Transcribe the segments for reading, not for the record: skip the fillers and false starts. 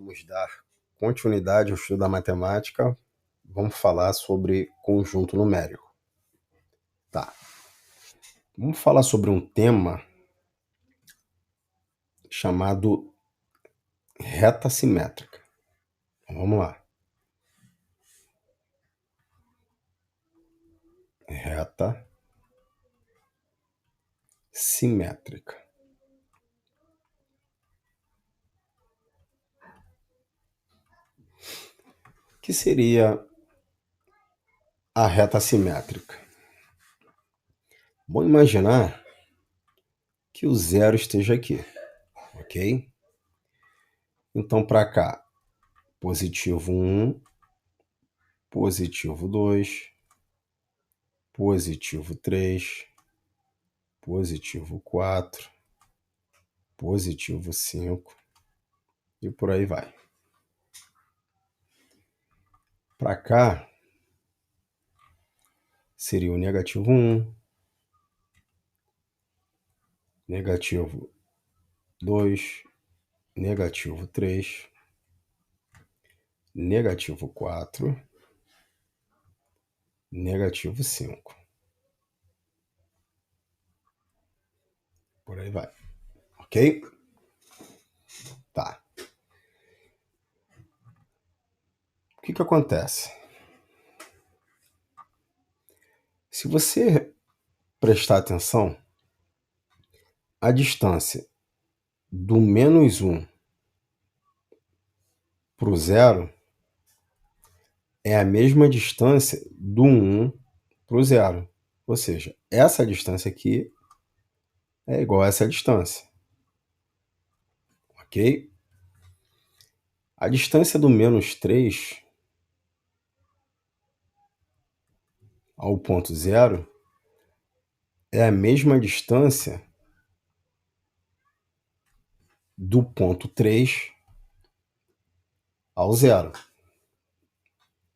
Vamos dar continuidade ao estudo da matemática. Vamos falar sobre conjunto numérico. Tá. Vamos falar sobre um tema chamado reta simétrica. Vamos lá. Reta simétrica. O que seria a reta simétrica? Vamos imaginar que o zero esteja aqui, ok? Então, para cá, positivo 1, positivo 2, positivo 3, positivo 4, positivo 5 e por aí vai. Para cá, seria o negativo 1, negativo 2, negativo 3, negativo 4, negativo 5. Por aí vai. Ok? Tá. O que acontece? Se você prestar atenção, a distância do menos 1 para o zero é a mesma distância do 1 para o zero. Ou seja, essa distância aqui é igual a essa distância. Ok? A distância do menos 3 ao ponto zero é a mesma distância do ponto 3 ao zero.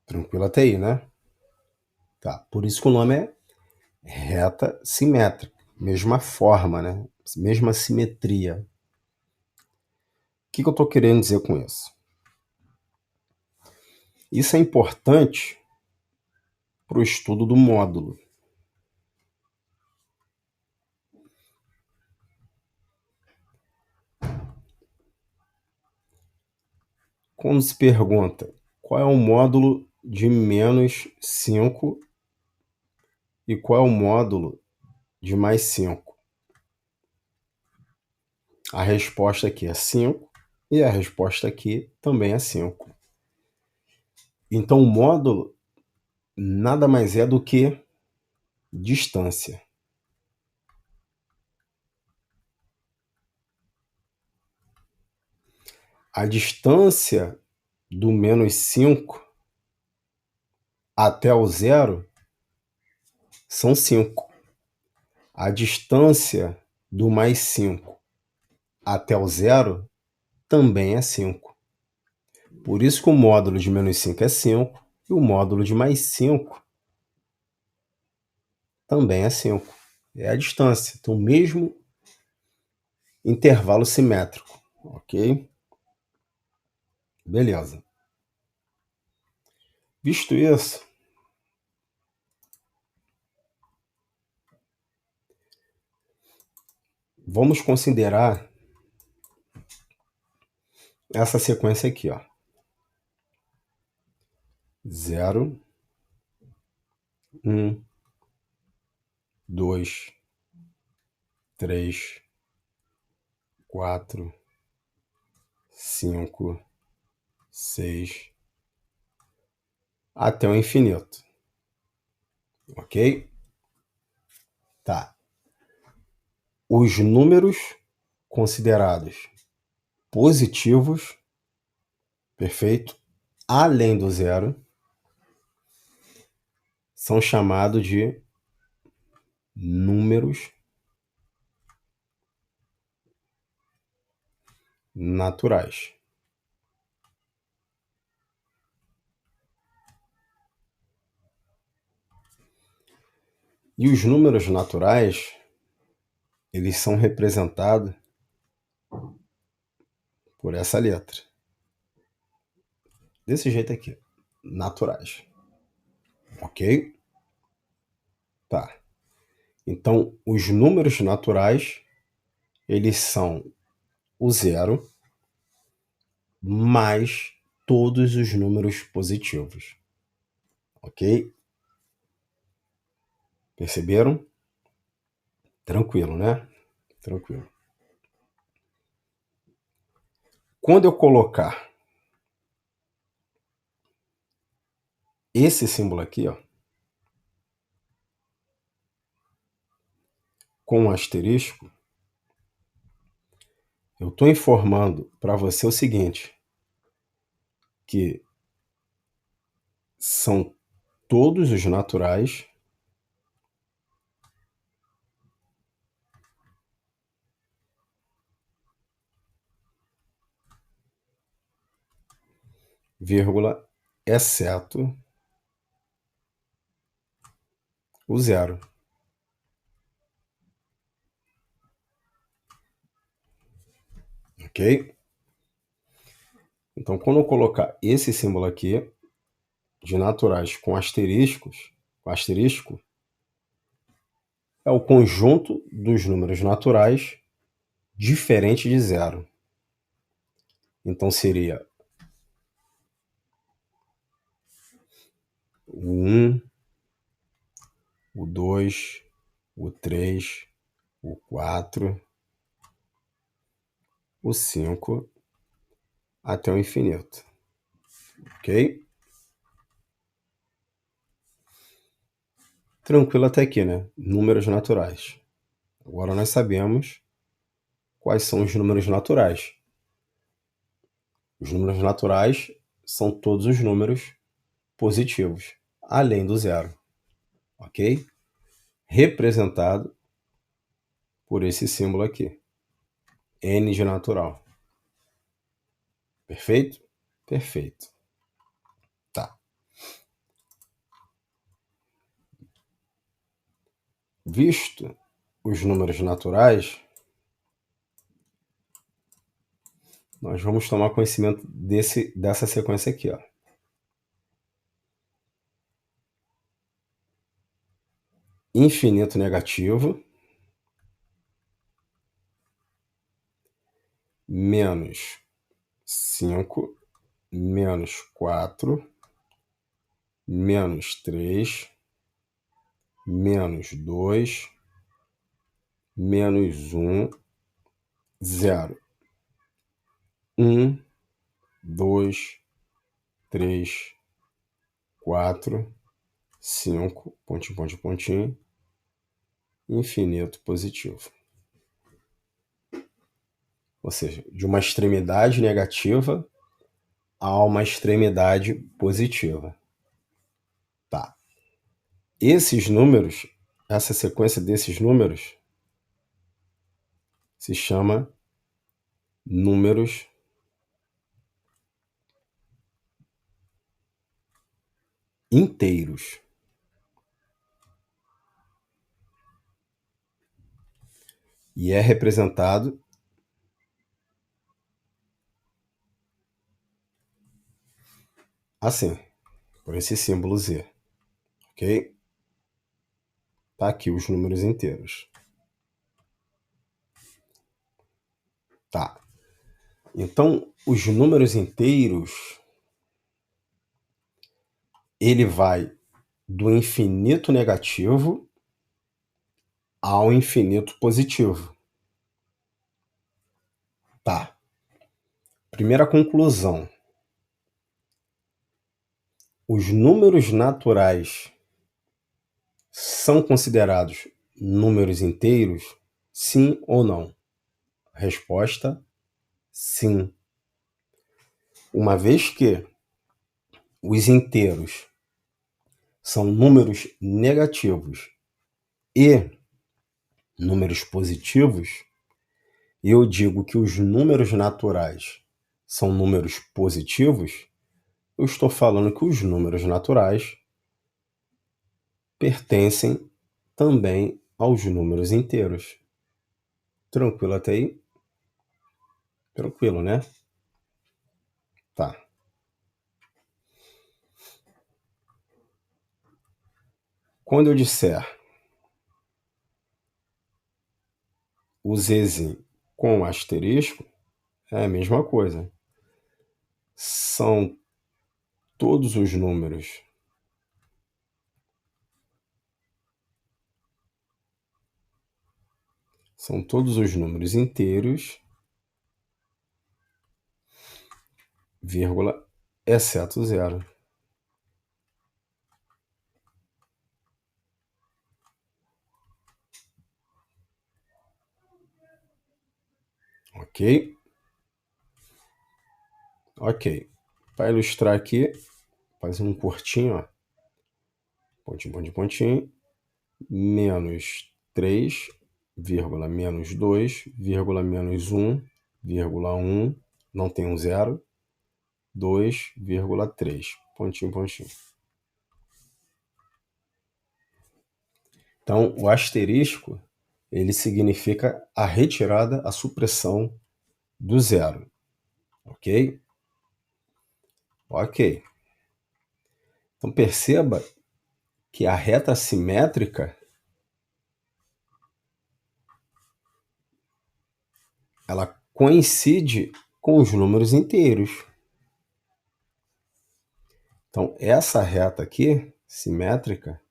Tranquilo até aí, né? Tá. Por isso que o nome é reta simétrica. Mesma forma, né? Mesma simetria. O que eu estou querendo dizer com isso? Isso é importante para o estudo do módulo. Quando se pergunta qual é o módulo de menos 5 e qual é o módulo de mais 5? A resposta aqui é 5 e a resposta aqui também é 5. Então, o módulo nada mais é do que distância. A distância do menos 5 até o zero são 5. A distância do mais 5 até o zero também é 5. Por isso que o módulo de menos 5 é 5 e o módulo de mais 5 também é 5. É a distância. Então, mesmo intervalo simétrico. Ok? Beleza. Visto isso, vamos considerar essa sequência aqui, ó. 0, 1, 2, 3, 4, 5, 6, até o infinito. Ok? Tá. Os números considerados positivos, perfeito, além do zero, são chamados de números naturais. E os números naturais, eles são representados por essa letra. desse jeito aqui, naturais, ok? Tá. Então, os números naturais, eles são o zero mais todos os números positivos, ok? Perceberam? Tranquilo, né? Tranquilo. Quando eu colocar esse símbolo aqui, ó, com um asterisco, eu estou informando para você o seguinte, que são todos os naturais vírgula, exceto o zero. Ok? Então, quando eu colocar esse símbolo aqui, de naturais com asteriscos, com asterisco, é o conjunto dos números naturais diferente de zero. Então, seria o 1, o 2, o 3, o 4, o 5, até o infinito. Ok? Tranquilo até aqui, né? Números naturais. Agora nós sabemos quais são os números naturais. Os números naturais são todos os números positivos, além do zero. Ok? Representado por esse símbolo aqui. N de natural. Perfeito? Perfeito. Tá. Visto os números naturais, nós vamos tomar conhecimento dessa sequência aqui, ó. Infinito negativo menos 5 menos 4 menos 3 menos 2 menos 1, 0. 1, 2, 3, 4, 5, pontinho, pontinho, pontinho, infinito positivo. Ou seja, de uma extremidade negativa a uma extremidade positiva. Tá. Esses números, essa sequência desses números, se chama números inteiros. E é representado assim, por esse símbolo Z. Ok? Tá aqui os números inteiros. Tá. Então, os números inteiros, ele vai do infinito negativo ao infinito positivo. Tá. Primeira conclusão. Os números naturais são considerados números inteiros? Sim ou não? Resposta: sim. Uma vez que os inteiros são números negativos e números positivos, eu digo que os números naturais são números positivos, eu estou falando que os números naturais pertencem também aos números inteiros. Tranquilo até aí? Tranquilo, né? Tá. Quando eu disser o Zzinho com asterisco, é a mesma coisa. São todos os números inteiros, vírgula, exceto zero. Ok? Ok. Para ilustrar aqui, faz um curtinho, ó. Pontinho, pontinho, pontinho. Menos 3, vírgula, menos 2, vírgula, menos 1, vírgula 1, não tem um zero, 2,3, pontinho, pontinho. Então, o asterisco, ele significa a retirada, a supressão do zero, ok? Ok. Então, perceba que a reta simétrica, ela coincide com os números inteiros. Então, essa reta aqui, simétrica,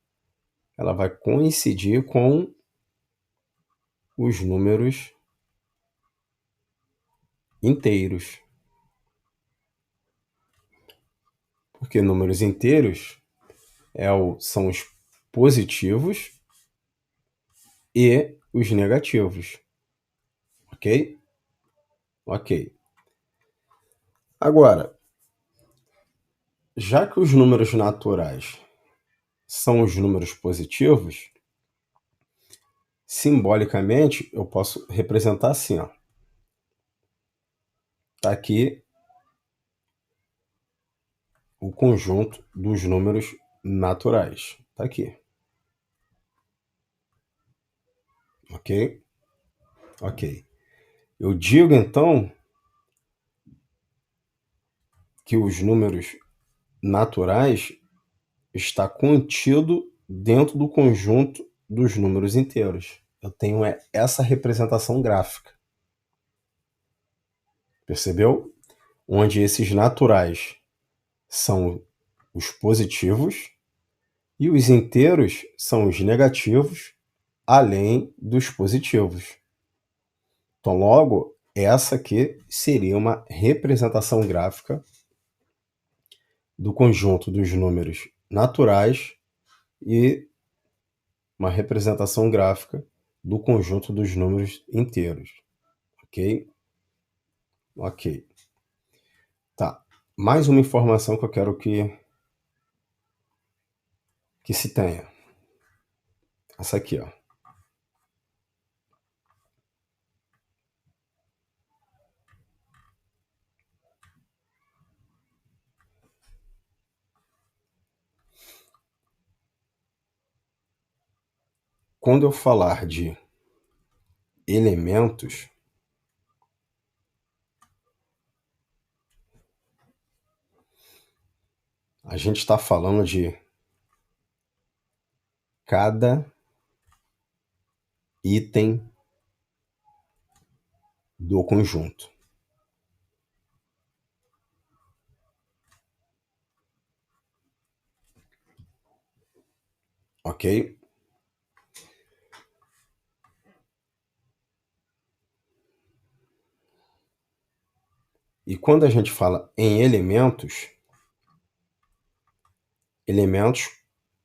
ela vai coincidir com os números inteiros. Porque números inteiros são os positivos e os negativos. Ok? Ok. Agora, já que os números naturais são os números positivos, simbolicamente eu posso representar assim, ó. Tá aqui o conjunto dos números naturais. Tá aqui. Ok? Ok. Eu digo então que os números naturais está contido dentro do conjunto dos números inteiros. Eu tenho essa representação gráfica. Percebeu? Onde esses naturais são os positivos e os inteiros são os negativos, além dos positivos. Então, logo, essa aqui seria uma representação gráfica do conjunto dos números naturais e uma representação gráfica do conjunto dos números inteiros. Ok? Ok. Tá. Mais uma informação que eu quero que se tenha. Essa aqui, ó. Quando eu falar de elementos, a gente está falando de cada item do conjunto. Ok? E quando a gente fala em elementos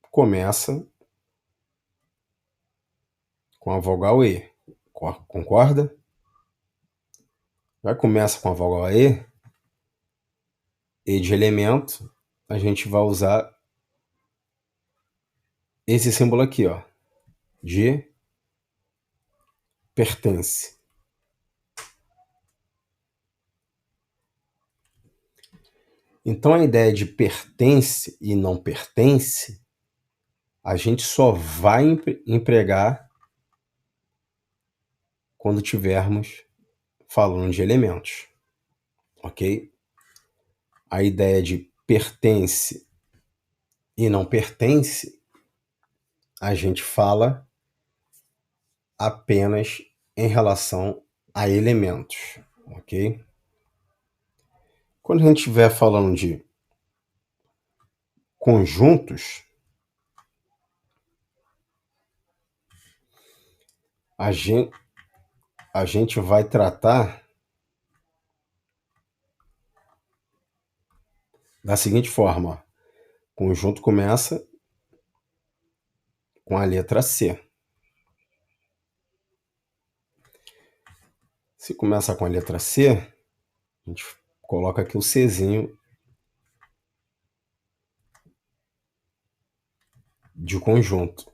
começa com a vogal E. Concorda? Já começa com a vogal E de elemento, a gente vai usar esse símbolo aqui, ó, de pertence. Então, a ideia de pertence e não pertence, a gente só vai empregar quando tivermos falando de elementos, ok? A ideia de pertence e não pertence a gente fala apenas em relação a elementos, ok? Quando a gente estiver falando de conjuntos, a gente vai tratar da seguinte forma: ó. Conjunto começa com a letra C. Se começa com a letra C, a gente coloca aqui o Czinho de conjunto.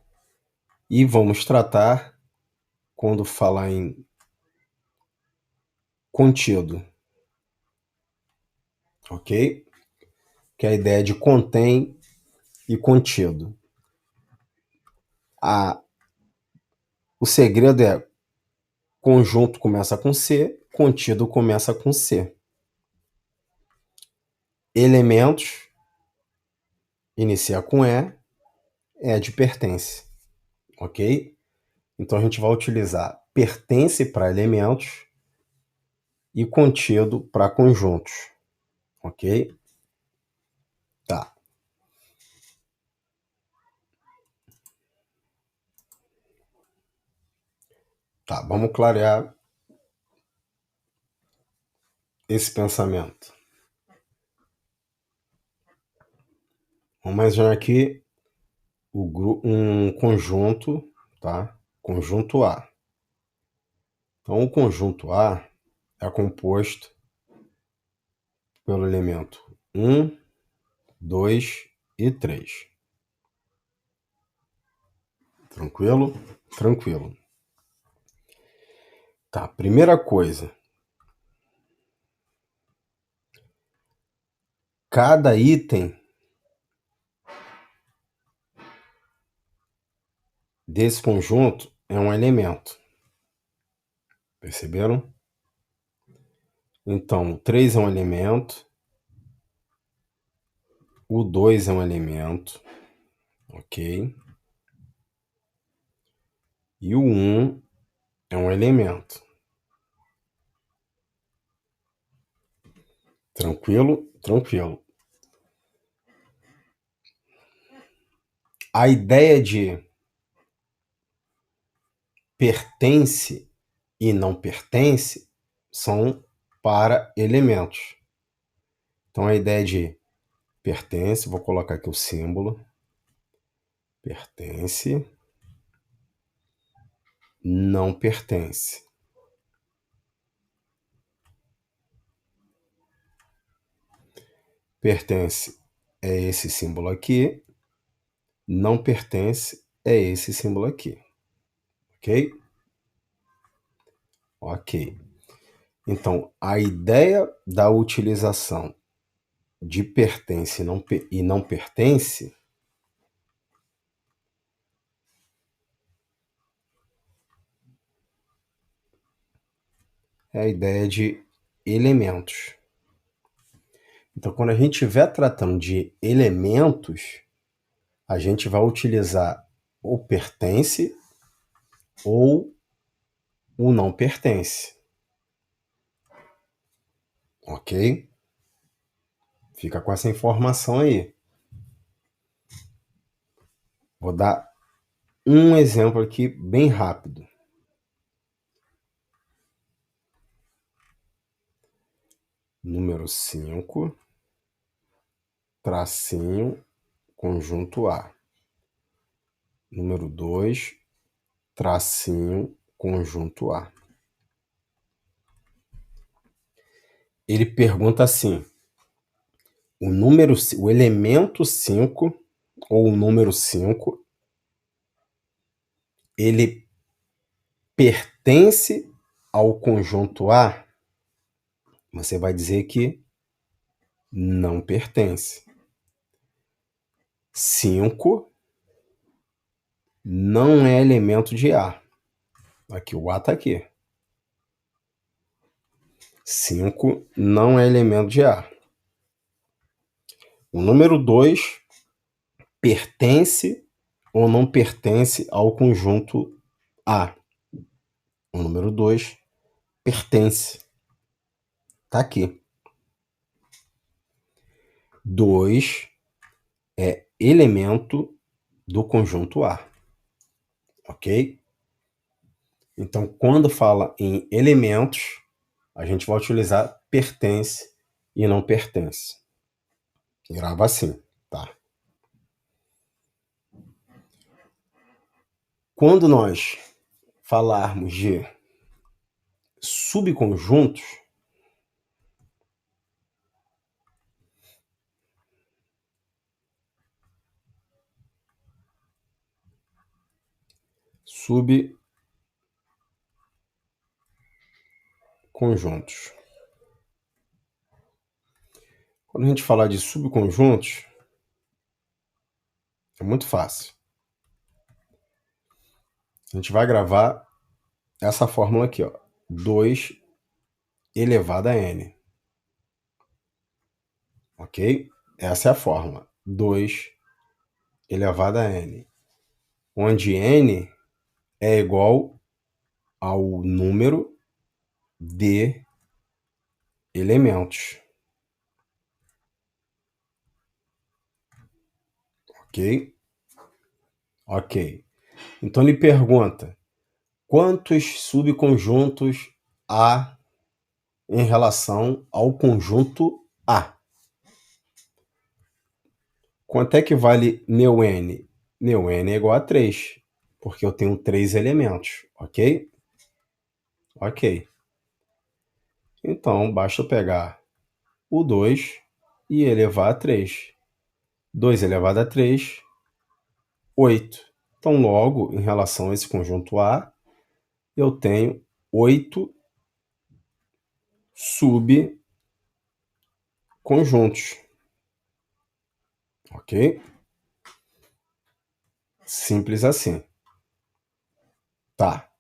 E vamos tratar, quando falar em contido, ok? Que é a ideia de contém e contido. O segredo é conjunto começa com C, contido começa com C. Elementos inicia com E de pertence, ok? Então a gente vai utilizar pertence para elementos e contido para conjuntos, ok? Tá. Tá, vamos clarear esse pensamento. Vamos imaginar aqui um conjunto, tá? Conjunto A. Então, o conjunto A é composto pelo elemento 1, 2 e 3. Tranquilo? Tranquilo. Tá, primeira coisa. Cada item desse conjunto é um elemento. Perceberam? Então, o 3 é um elemento, o 2 é um elemento, ok? E o 1 é um elemento. Tranquilo? Tranquilo. A ideia de pertence e não pertence são para elementos. Então, a ideia de pertence, vou colocar aqui o símbolo, pertence, não pertence. Pertence é esse símbolo aqui, não pertence é esse símbolo aqui, ok? Ok. Então, a ideia da utilização de pertence e não pertence é a ideia de elementos. Então, quando a gente estiver tratando de elementos, a gente vai utilizar o pertence ou o não pertence. Ok? Fica com essa informação aí. Vou dar um exemplo aqui bem rápido. Número 5, tracinho, conjunto A. Número 2, tracinho, conjunto A. Ele pergunta assim: o elemento 5 ou o número 5, ele pertence ao conjunto A? Você vai dizer que não pertence. 5 não é elemento de A. Aqui, o A está aqui. 5 não é elemento de A. O número 2 pertence ou não pertence ao conjunto A. O número 2 pertence. Tá aqui. 2 é elemento do conjunto A. Ok? Então, quando fala em elementos, a gente vai utilizar pertence e não pertence. Grava assim, tá? Quando nós falarmos de subconjuntos, subconjuntos. Quando a gente falar de subconjuntos, é muito fácil. A gente vai gravar essa fórmula aqui, ó. 2 elevado a n. Ok? Essa é a fórmula. 2 elevado a n. Onde n é igual ao número de elementos. Ok? Ok. Então ele pergunta: quantos subconjuntos há em relação ao conjunto A? Quanto é que vale meu n? Meu n é igual a 3, porque eu tenho 3 elementos, ok? Ok. Então, basta eu pegar o 2 e elevar a 3. 2 elevado a 3, 8. Então, logo, em relação a esse conjunto A, eu tenho 8 subconjuntos. Ok? Simples assim. Tá.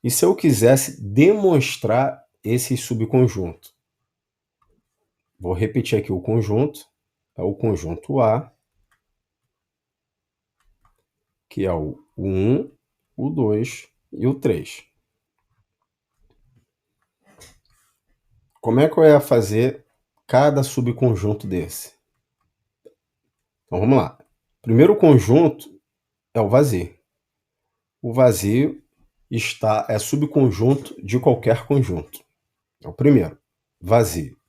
E se eu quisesse demonstrar esse subconjunto? Vou repetir aqui o conjunto. É o conjunto A, que é o 1, o 2 e o 3. Como é que eu ia fazer cada subconjunto desse? Então vamos lá. Primeiro conjunto é o vazio. O vazio é subconjunto de qualquer conjunto. É o primeiro. Vazio.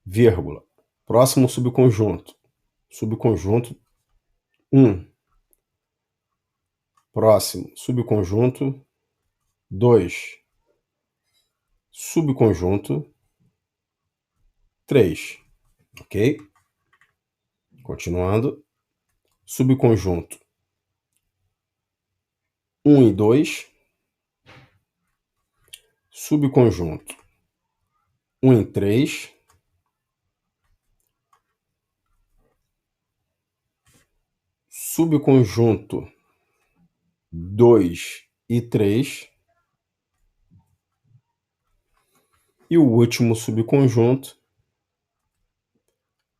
Vírgula. Próximo subconjunto. Subconjunto 1. Próximo subconjunto 2. Subconjunto 3. Ok? Continuando. Subconjunto 1 e 2. Subconjunto 1 e 3. Subconjunto 2 e 3. E o último subconjunto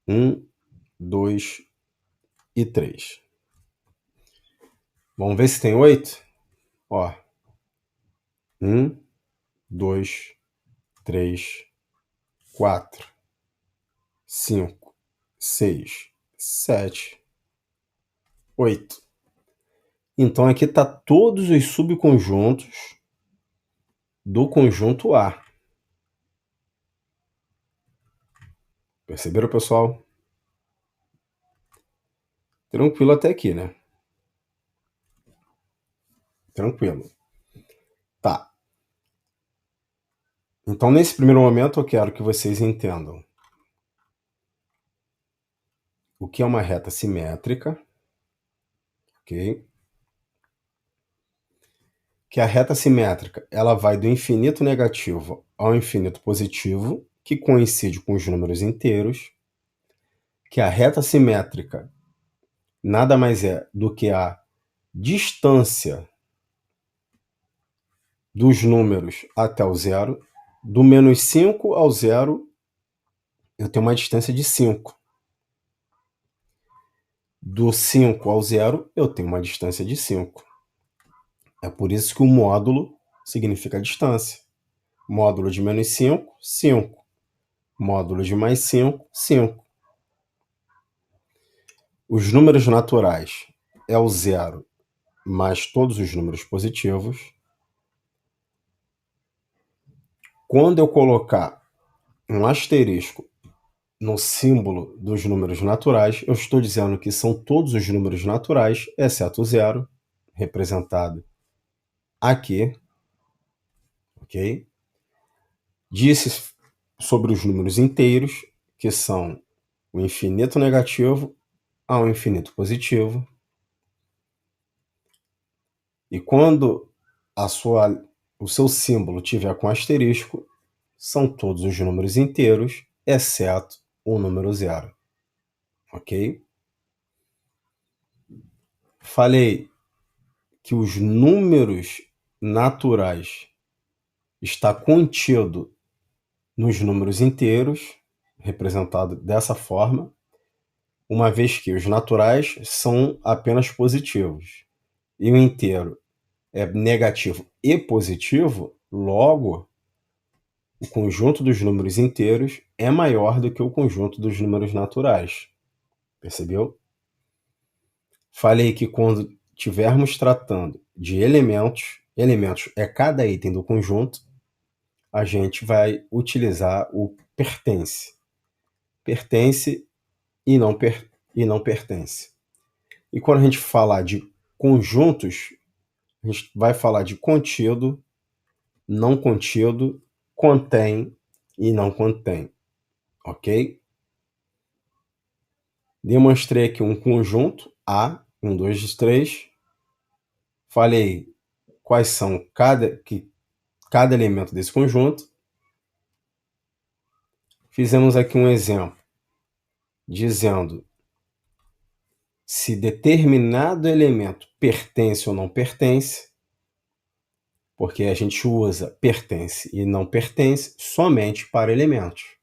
1, 2 e 3. Vamos ver se tem 8? Ó. 1, 2, 3, 4, 5, 6, 7, 8. Então aqui está todos os subconjuntos do conjunto A. Perceberam, pessoal? Tranquilo até aqui, né? Tranquilo. Tá. Então, nesse primeiro momento, eu quero que vocês entendam o que é uma reta simétrica, ok? Que a reta simétrica ela vai do infinito negativo ao infinito positivo, que coincide com os números inteiros. Que a reta simétrica nada mais é do que a distância dos números até o zero. Do menos 5 ao zero, eu tenho uma distância de 5. Do 5 ao 0, eu tenho uma distância de 5. É por isso que o módulo significa distância. Módulo de menos 5, 5. Módulo de mais 5, 5. Os números naturais é o 0 mais todos os números positivos. Quando eu colocar um asterisco no símbolo dos números naturais, eu estou dizendo que são todos os números naturais, exceto o 0, representado aqui, ok? Disse sobre os números inteiros, que são o infinito negativo ao infinito positivo. E quando o seu símbolo tiver com asterisco, são todos os números inteiros, exceto o número 0. Ok? Falei que os números naturais está contido nos números inteiros, representado dessa forma, uma vez que os naturais são apenas positivos e o inteiro é negativo e positivo, logo o conjunto dos números inteiros é maior do que o conjunto dos números naturais. Percebeu? Falei que quando estivermos tratando de elementos é cada item do conjunto, a gente vai utilizar o pertence. Pertence e não pertence. E quando a gente falar de conjuntos, a gente vai falar de contido, não contido, contém e não contém. Ok? Demonstrei aqui um conjunto A, 1, 2, 3. Falei quais são cada elemento desse conjunto. Fizemos aqui um exemplo dizendo se determinado elemento pertence ou não pertence, porque a gente usa pertence e não pertence somente para elementos.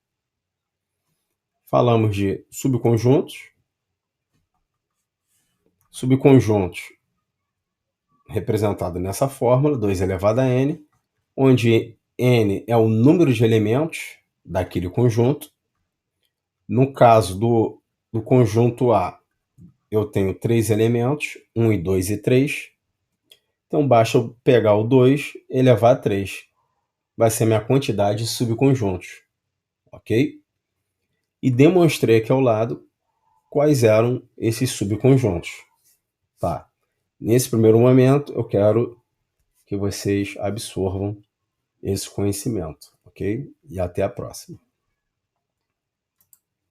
Falamos de subconjuntos. Subconjuntos representado nessa fórmula, 2 elevado a n, onde n é o número de elementos daquele conjunto. No caso do conjunto A, eu tenho 3 elementos, 1 e 2 e 3. Então, basta eu pegar o 2 e elevar a 3. Vai ser minha quantidade de subconjuntos. Ok? E demonstrei aqui ao lado quais eram esses subconjuntos. Tá. Nesse primeiro momento, eu quero que vocês absorvam esse conhecimento, ok? E até a próxima.